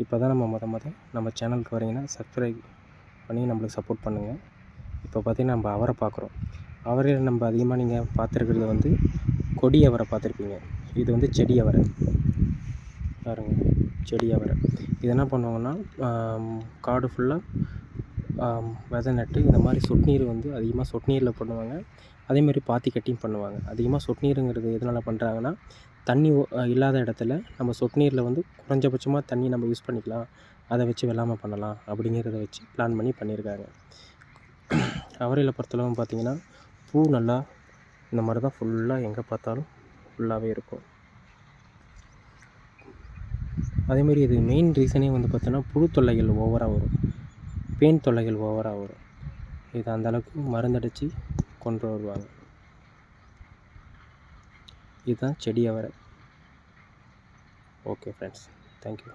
இப்போ தான் நம்ம நம்ம சேனலுக்கு வரீங்கன்னா சப்ஸ்கிரைப் பண்ணி நம்மளுக்கு சப்போர்ட் பண்ணுங்கள். இப்போ பார்த்திங்கன்னா நம்ம அவரை பார்க்குறோம். அவரையில் நம்ம அதிகமாக நீங்கள் பார்த்துருக்கிறது வந்து கொடி அவரை பார்த்துருப்பீங்க. இது வந்து செடி அவரை பாருங்க, செடி அவரை. இது என்ன பண்ணுவாங்கன்னா காடு ஃபுல்லாக விதை நட்டு இந்த மாதிரி சொட்டு நீர் வந்து அதிகமாக சொட்டு நீரில் பண்ணுவாங்க. அதேமாதிரி பாத்தி கட்டியும் பண்ணுவாங்க. அதிகமாக சொட்டு நீருங்கிறது எதனால் பண்ணுறாங்கன்னா, தண்ணி இல்லாத இடத்துல நம்ம சொட்டு நீரில் வந்து குறைஞ்சபட்சமாக தண்ணி நம்ம யூஸ் பண்ணிக்கலாம், அதை வச்சு வெள்ளாமை பண்ணலாம் அப்படிங்கிறத வச்சு பிளான் பண்ணி பண்ணியிருக்காங்க. அவரையில் பொறுத்தளவு பார்த்திங்கன்னா பூ நல்லா இந்த மாதிரி தான் ஃபுல்லாக எங்கே பார்த்தாலும் ஃபுல்லாகவே இருக்கும். அதேமாரி இது மெயின் ரீசனே வந்து பார்த்தோன்னா புழு தொல்லைகள் ஓவராக வரும், பேன் தொல்லைகள் ஓவராக வரும். இது அந்தளவுக்கு மருந்தடித்து கொண்டு வருவாங்க. இதுதான் செடி அவரை. Okay friends, thank you.